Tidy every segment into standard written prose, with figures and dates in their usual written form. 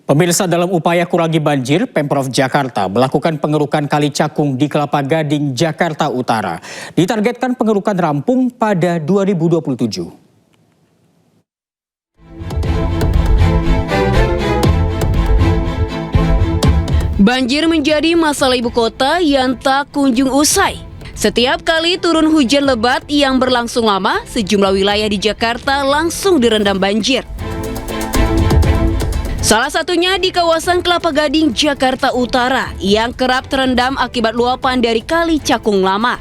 Pemirsa, dalam upaya kurangi banjir, Pemprov Jakarta melakukan pengerukan Kali Cakung di Kelapa Gading, Jakarta Utara. Ditargetkan pengerukan rampung pada 2027. Banjir menjadi masalah ibu kota yang tak kunjung usai. Setiap kali turun hujan lebat yang berlangsung lama, sejumlah wilayah di Jakarta langsung direndam banjir. Salah satunya di kawasan Kelapa Gading, Jakarta Utara yang kerap terendam akibat luapan dari Kali Cakung Lama.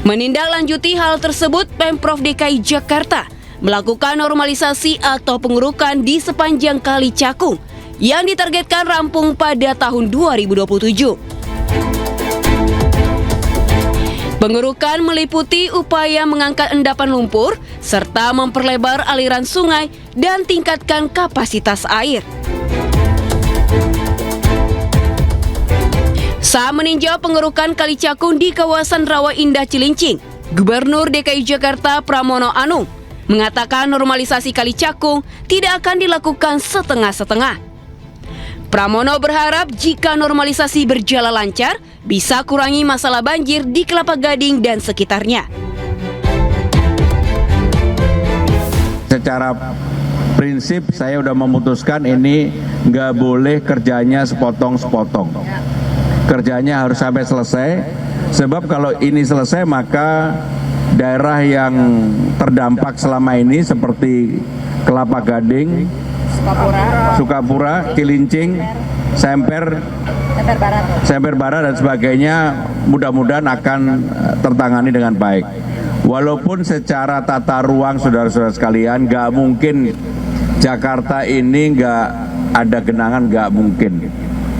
Menindaklanjuti hal tersebut, Pemprov DKI Jakarta melakukan normalisasi atau pengerukan di sepanjang Kali Cakung yang ditargetkan rampung pada tahun 2027. Pengerukan meliputi upaya mengangkat endapan lumpur serta memperlebar aliran sungai dan tingkatkan kapasitas air. Saat meninjau pengerukan Kali Cakung di kawasan Rawa Indah Cilincing, Gubernur DKI Jakarta Pramono Anung mengatakan normalisasi Kali Cakung tidak akan dilakukan setengah-setengah. Pramono berharap jika normalisasi berjalan lancar, bisa kurangi masalah banjir di Kelapa Gading dan sekitarnya. Secara prinsip saya udah memutuskan ini nggak boleh kerjanya sepotong-sepotong. Kerjanya harus sampai selesai, sebab kalau ini selesai maka daerah yang terdampak selama ini seperti Kelapa Gading, Sukapura, Cilincing, Semper Barat dan sebagainya mudah-mudahan akan tertangani dengan baik. Walaupun secara tata ruang saudara-saudara sekalian nggak mungkin Jakarta ini nggak ada genangan, nggak mungkin.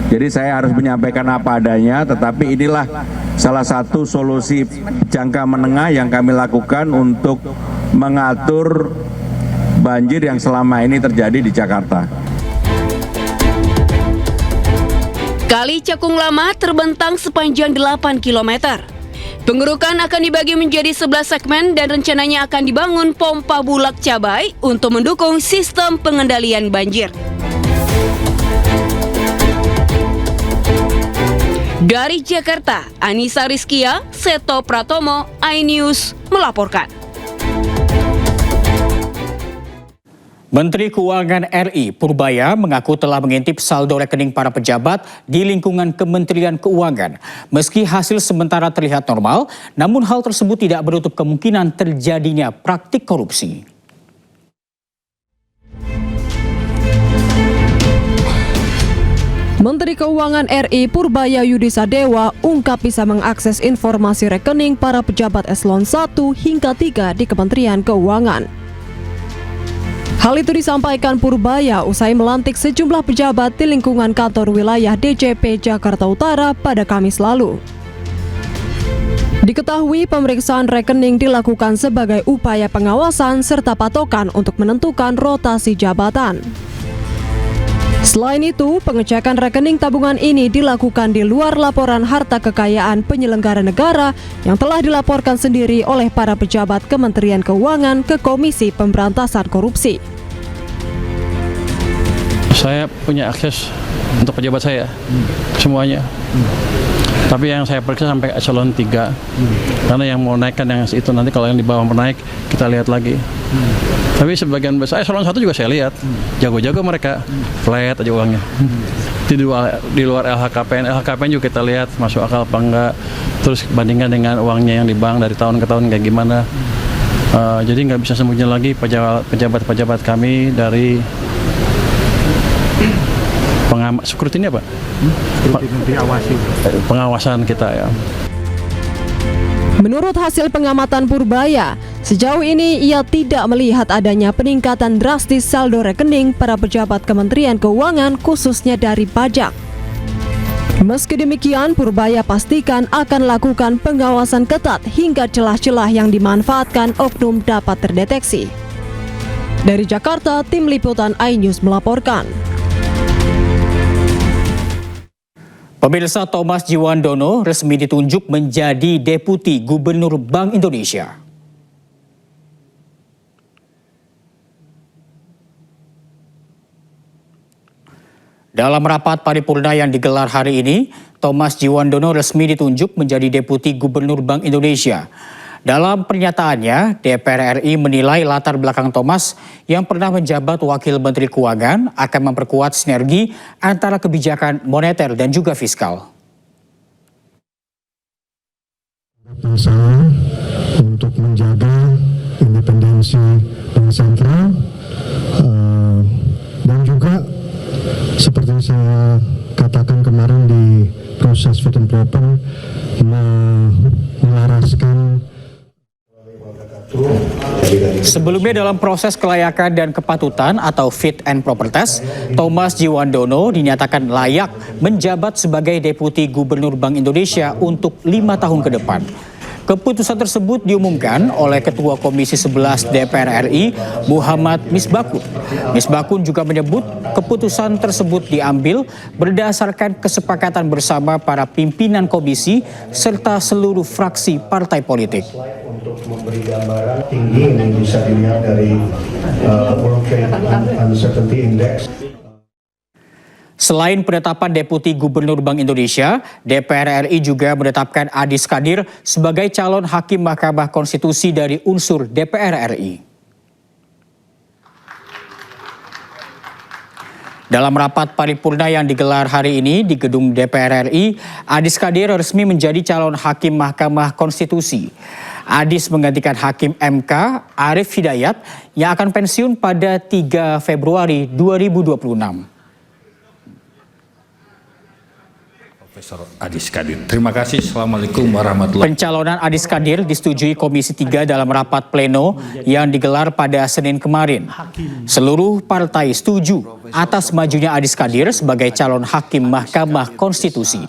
Jadi saya harus menyampaikan apa adanya, tetapi inilah salah satu solusi jangka menengah yang kami lakukan untuk mengatur banjir yang selama ini terjadi di Jakarta. Kali Cakung Lama terbentang sepanjang 8 km. Pengerukan akan dibagi menjadi 11 segmen dan rencananya akan dibangun pompa bulak cabai untuk mendukung sistem pengendalian banjir. Dari Jakarta, Anissa Rizkia, Seto Pratomo, iNews melaporkan. Menteri Keuangan RI Purbaya mengaku telah mengintip saldo rekening para pejabat di lingkungan Kementerian Keuangan. Meski hasil sementara terlihat normal, namun hal tersebut tidak menutup kemungkinan terjadinya praktik korupsi. Menteri Keuangan RI Purbaya Yudisadewa ungkap bisa mengakses informasi rekening para pejabat eselon 1 hingga 3 di Kementerian Keuangan. Hal itu disampaikan Purbaya usai melantik sejumlah pejabat di lingkungan kantor wilayah DJP Jakarta Utara pada Kamis lalu. Diketahui pemeriksaan rekening dilakukan sebagai upaya pengawasan serta patokan untuk menentukan rotasi jabatan. Selain itu, pengecekan rekening tabungan ini dilakukan di luar laporan harta kekayaan penyelenggara negara yang telah dilaporkan sendiri oleh para pejabat Kementerian Keuangan ke Komisi Pemberantasan Korupsi. Saya punya akses untuk pejabat saya, semuanya. Tapi yang saya periksa sampai eselon 3, karena yang mau naikkan yang itu nanti kalau yang di bawah menaik, kita lihat lagi. Tapi sebagian besar eselon 1 juga saya lihat, jago-jago mereka, flat aja uangnya. Di luar LHKPN juga kita lihat masuk akal apa enggak, terus bandingkan dengan uangnya yang di bank dari tahun ke tahun kayak gimana. Jadi nggak bisa sembunyi lagi pejabat-pejabat kami dari scrutiny apa? Pengawasan kita ya. Menurut hasil pengamatan Purbaya, sejauh ini ia tidak melihat adanya peningkatan drastis saldo rekening para pejabat Kementerian Keuangan khususnya dari pajak. Meski demikian, Purbaya pastikan akan lakukan pengawasan ketat hingga celah-celah yang dimanfaatkan oknum dapat terdeteksi. Dari Jakarta, Tim Liputan iNews melaporkan. Pemirsa, Thomas Jiwandono resmi ditunjuk menjadi Deputi Gubernur Bank Indonesia. Dalam rapat paripurna yang digelar hari ini, Thomas Jiwandono resmi ditunjuk menjadi Deputi Gubernur Bank Indonesia. Dalam pernyataannya, DPR RI menilai latar belakang Thomas yang pernah menjabat Wakil Menteri Keuangan akan memperkuat sinergi antara kebijakan moneter dan juga fiskal. Saya untuk menjaga independensi bank sentral dan juga seperti saya katakan kemarin di proses fit and proper melaraskan. Sebelumnya dalam proses kelayakan dan kepatutan atau fit and proper test, Thomas Jiwandono dinyatakan layak menjabat sebagai Deputi Gubernur Bank Indonesia untuk 5 tahun ke depan. Keputusan tersebut diumumkan oleh Ketua Komisi 11 DPR RI, Muhammad Misbakun. Misbakun juga menyebut keputusan tersebut diambil berdasarkan kesepakatan bersama para pimpinan komisi serta seluruh fraksi partai politik. Untuk memberi gambaran tinggi ini bisa dilihat dari World Trade Uncertainty Index. Selain penetapan Deputi Gubernur Bank Indonesia, DPR RI juga menetapkan Adis Kadir sebagai calon Hakim Mahkamah Konstitusi dari unsur DPR RI. Dalam rapat paripurna yang digelar hari ini di gedung DPR RI, Adis Kadir resmi menjadi calon Hakim Mahkamah Konstitusi. Adis menggantikan Hakim MK Arief Hidayat yang akan pensiun pada 3 Februari 2026. Profesor Adis Kadir. Terima kasih. Assalamualaikum warahmatullahi wabarakatuh. Pencalonan Adis Kadir disetujui Komisi 3 dalam rapat pleno yang digelar pada Senin kemarin. Seluruh partai setuju atas majunya Adis Kadir sebagai calon Hakim Mahkamah Konstitusi.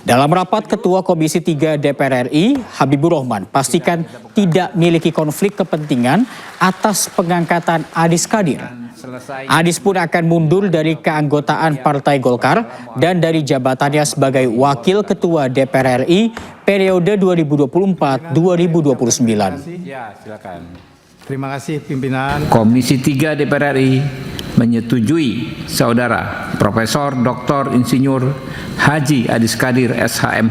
Dalam rapat, Ketua Komisi 3 DPR RI, Habibur Rahman, pastikan tidak memiliki konflik kepentingan atas pengangkatan Adis Kadir. Adis pun akan mundur dari keanggotaan Partai Golkar dan dari jabatannya sebagai Wakil Ketua DPR RI periode 2024-2029. Ya, silakan. Terima kasih pimpinan. Komisi 3 DPR RI menyetujui Saudara Profesor Dr. Insinyur Haji Adis Kadir SHM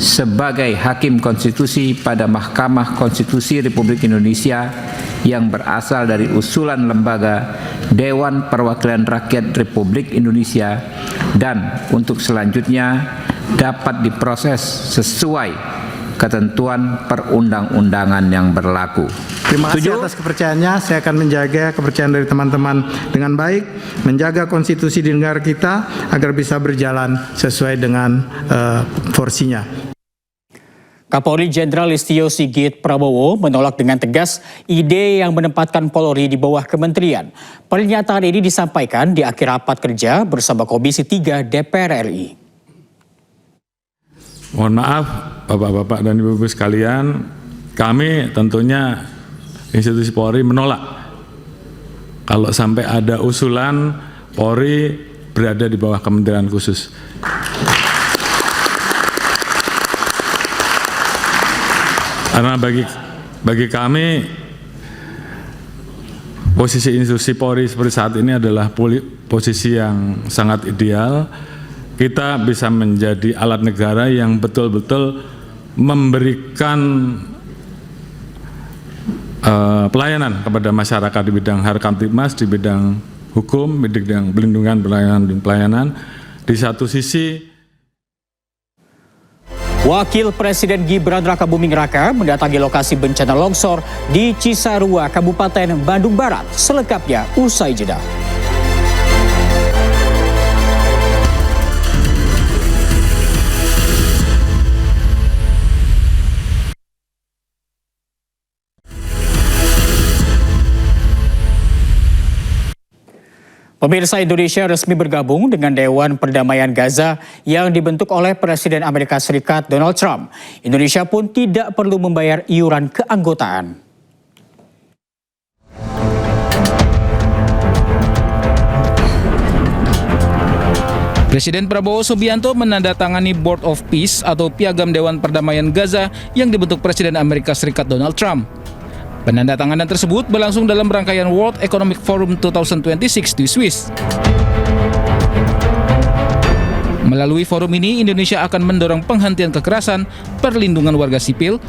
sebagai Hakim Konstitusi pada Mahkamah Konstitusi Republik Indonesia yang berasal dari usulan lembaga Dewan Perwakilan Rakyat Republik Indonesia dan untuk selanjutnya dapat diproses sesuai ketentuan perundang-undangan yang berlaku. Terima kasih atas kepercayaannya. Saya akan menjaga kepercayaan dari teman-teman dengan baik, menjaga konstitusi di negara kita agar bisa berjalan sesuai dengan porsinya. Kapolri Jenderal Listio Sigit Prabowo menolak dengan tegas ide yang menempatkan Polri di bawah kementerian. Pernyataan ini disampaikan di akhir rapat kerja bersama Komisi 3 DPR RI. Mohon maaf Bapak-bapak dan Ibu-ibu sekalian, kami tentunya institusi Polri menolak kalau sampai ada usulan Polri berada di bawah kementerian khusus. Karena bagi kami posisi institusi Polri seperti saat ini adalah posisi yang sangat ideal. Kita bisa menjadi alat negara yang betul-betul memberikan pelayanan kepada masyarakat di bidang Harkamtibmas, di bidang hukum, di bidang pelindungan, pelayanan dan pelayanan. Di satu sisi, Wakil Presiden Gibran Rakabuming Raka mendatangi lokasi bencana longsor di Cisarua, Kabupaten Bandung Barat. Selengkapnya usai jeda. Pemirsa, Indonesia resmi bergabung dengan Dewan Perdamaian Gaza yang dibentuk oleh Presiden Amerika Serikat Donald Trump. Indonesia pun tidak perlu membayar iuran keanggotaan. Presiden Prabowo Subianto menandatangani Board of Peace atau Piagam Dewan Perdamaian Gaza yang dibentuk Presiden Amerika Serikat Donald Trump. Penandatanganan tersebut berlangsung dalam rangkaian World Economic Forum 2026 di Swiss. Melalui forum ini, Indonesia akan mendorong penghentian kekerasan, perlindungan warga sipil,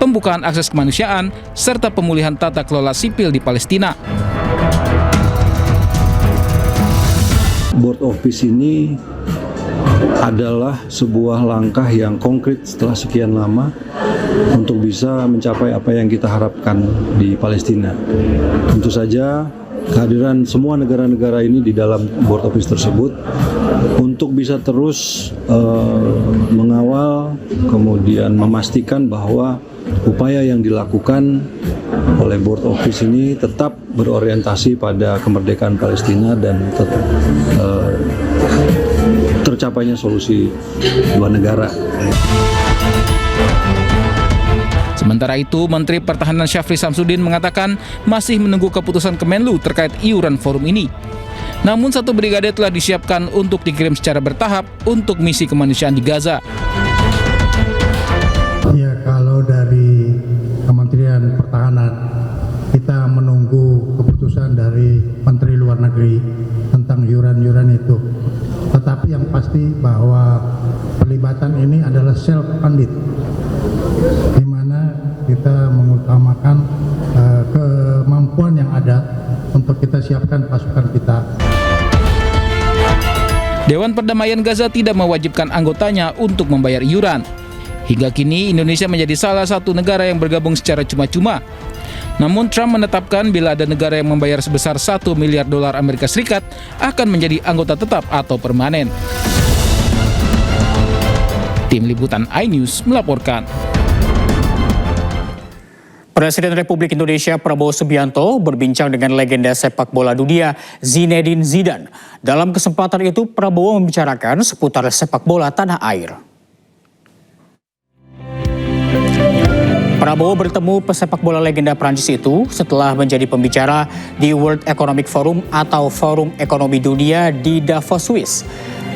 pembukaan akses kemanusiaan, serta pemulihan tata kelola sipil di Palestina. Board of Peace ini adalah sebuah langkah yang konkret setelah sekian lama untuk bisa mencapai apa yang kita harapkan di Palestina. Tentu saja kehadiran semua negara-negara ini di dalam Board of Peace tersebut untuk bisa terus mengawal, kemudian memastikan bahwa upaya yang dilakukan oleh Board of Peace ini tetap berorientasi pada kemerdekaan Palestina dan tercapainya solusi dua negara. Sementara itu, Menteri Pertahanan Syafri Samsudin mengatakan masih menunggu keputusan Kemenlu terkait iuran forum ini. Namun satu brigade telah disiapkan untuk dikirim secara bertahap untuk misi kemanusiaan di Gaza. Ya, kalau dari Kementerian Pertahanan kita menunggu keputusan dari Menteri Luar Negeri tentang iuran-iuran itu. Tetapi yang pasti bahwa pelibatan ini adalah self-funded, di mana kita mengutamakan kemampuan yang ada untuk kita siapkan pasukan kita. Dewan Perdamaian Gaza tidak mewajibkan anggotanya untuk membayar iuran. Hingga kini, Indonesia menjadi salah satu negara yang bergabung secara cuma-cuma. Namun Trump menetapkan bila ada negara yang membayar sebesar $1 miliar Amerika Serikat akan menjadi anggota tetap atau permanen. Tim Liputan iNews melaporkan. Presiden Republik Indonesia Prabowo Subianto berbincang dengan legenda sepak bola dunia Zinedine Zidane. Dalam kesempatan itu, Prabowo membicarakan seputar sepak bola tanah air. Prabowo bertemu pesepak bola legenda Prancis itu setelah menjadi pembicara di World Economic Forum atau Forum Ekonomi Dunia di Davos, Swiss.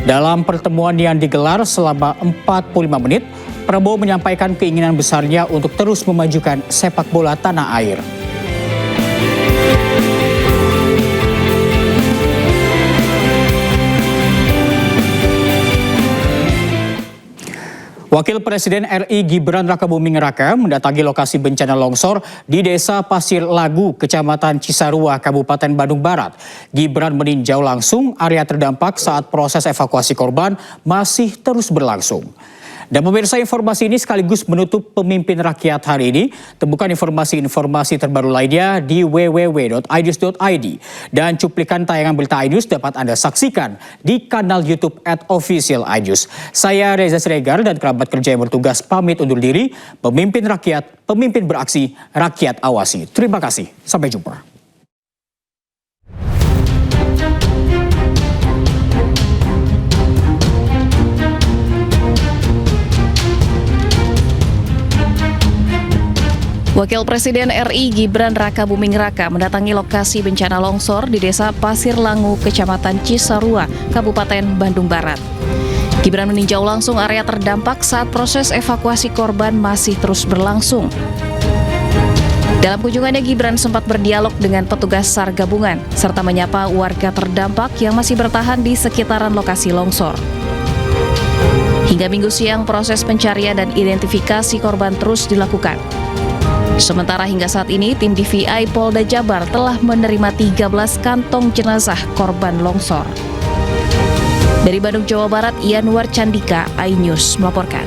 Dalam pertemuan yang digelar selama 45 menit, Prabowo menyampaikan keinginan besarnya untuk terus memajukan sepak bola tanah air. Wakil Presiden RI Gibran Rakabuming Raka mendatangi lokasi bencana longsor di Desa Pasir Lagu, Kecamatan Cisarua, Kabupaten Bandung Barat. Gibran meninjau langsung area terdampak saat proses evakuasi korban masih terus berlangsung. Dan pemirsa, informasi ini sekaligus menutup Pemimpin Rakyat hari ini. Temukan informasi-informasi terbaru lainnya di www.inews.id. Dan cuplikan tayangan berita iNews dapat Anda saksikan di kanal YouTube @officialinews. Saya Reza Siregar dan kerabat kerja yang bertugas pamit undur diri. Pemimpin Rakyat, pemimpin beraksi, rakyat awasi. Terima kasih, sampai jumpa. Wakil Presiden RI Gibran Rakabuming Raka mendatangi lokasi bencana longsor di Desa Pasir Langu, Kecamatan Cisarua, Kabupaten Bandung Barat. Gibran meninjau langsung area terdampak saat proses evakuasi korban masih terus berlangsung. Dalam kunjungannya, Gibran sempat berdialog dengan petugas SAR gabungan, serta menyapa warga terdampak yang masih bertahan di sekitaran lokasi longsor. Hingga Minggu siang, proses pencarian dan identifikasi korban terus dilakukan. Sementara hingga saat ini, tim DVI Polda Jabar telah menerima 13 kantong jenazah korban longsor. Dari Bandung, Jawa Barat, Yanwar Candika, iNews melaporkan.